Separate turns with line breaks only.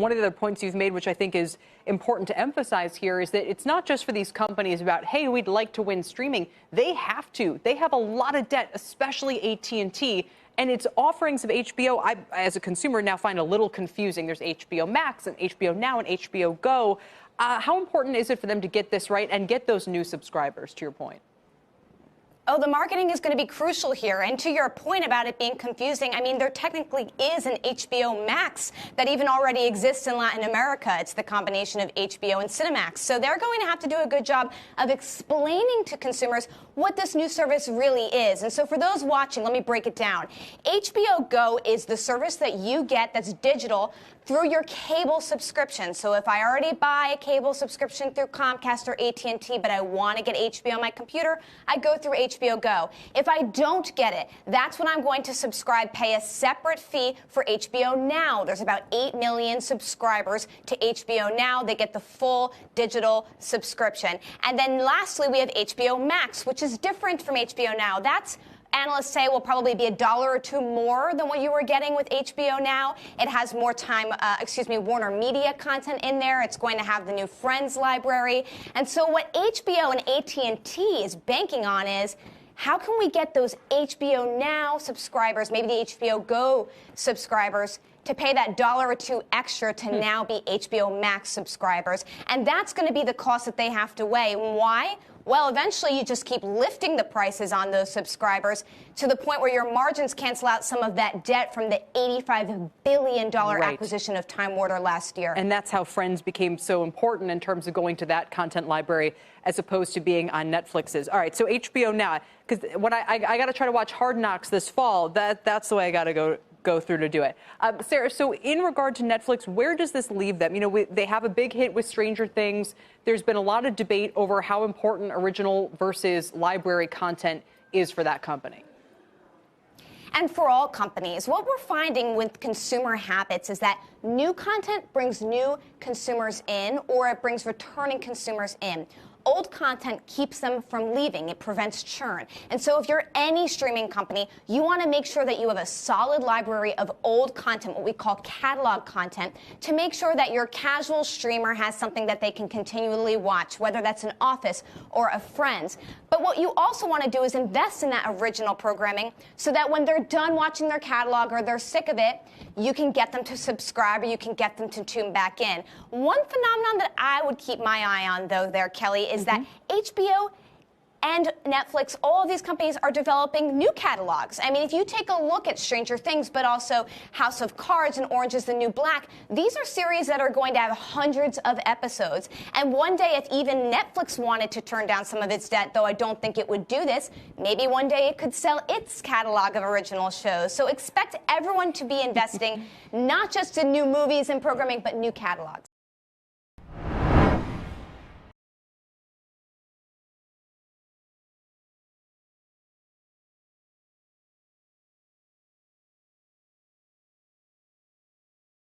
One of the other points you've made, which I think is important to emphasize here, is that it's not just for these companies about, hey, we'd like to win streaming. They have to. They have a lot of debt, especially AT&T. And its offerings of HBO, I, as a consumer, now find a little confusing. There's HBO Max and HBO Now and HBO Go. How important is it for them to get this right and get those new subscribers, to your point?
Oh, the marketing is going to be crucial here. And to your point about it being confusing, I mean, there technically is an HBO Max that even already exists in Latin America. It's the combination of HBO and Cinemax. So they're going to have to do a good job of explaining to consumers what this new service really is. And so for those watching, let me break it down. HBO Go is the service that you get that's digital through your cable subscription. So if I already buy a cable subscription through Comcast or AT&T, but I want to get HBO on my computer, I go through HBO Go. If I don't get it, that's when I'm going to subscribe, pay a separate fee for HBO Now. There's about 8 million subscribers to HBO Now. They get the full digital subscription. And then lastly, we have HBO Max, which is different from HBO Now. That's, analysts say, will probably be $1 or $2 more than what you were getting with HBO Now. It has more Warner Media content in there. It's going to have the new Friends library. And so what HBO and AT&T is banking on is, how can we get those HBO Now subscribers, maybe the HBO Go subscribers, to pay that $1 or $2 extra to now be HBO Max subscribers? And that's going to be the cost that they have to weigh. Why? Well, eventually you just keep lifting the prices on those subscribers to the point where your margins cancel out some of that debt from the $85 billion acquisition of Time Warner last year.
And that's how Friends became so important in terms of going to that content library as opposed to being on Netflix's. All right, so HBO Now, because when I got to try to watch Hard Knocks this fall, that's the way I got to go through to do it. Sarah, so in regard to Netflix, where does this leave them? You know, they have a big hit with Stranger Things. There's been a lot of debate over how important original versus library content is for that company.
And for all companies, what we're finding with consumer habits is that new content brings new consumers in, or it brings returning consumers in. Old content keeps them from leaving. It prevents churn. And so if you're any streaming company, you want to make sure that you have a solid library of old content, what we call catalog content, to make sure that your casual streamer has something that they can continually watch, whether that's an Office or a Friends. But what you also want to do is invest in that original programming so that when they're done watching their catalog or they're sick of it, you can get them to subscribe or you can get them to tune back in. One phenomenon that I would keep my eye on, though, there, Kelly, is that HBO and Netflix, all of these companies are developing new catalogs. I mean, if you take a look at Stranger Things, but also House of Cards and Orange is the New Black, these are series that are going to have hundreds of episodes. And one day, if even Netflix wanted to turn down some of its debt, though I don't think it would do this, maybe one day it could sell its catalog of original shows. So expect everyone to be investing not just in new movies and programming, but new catalogs.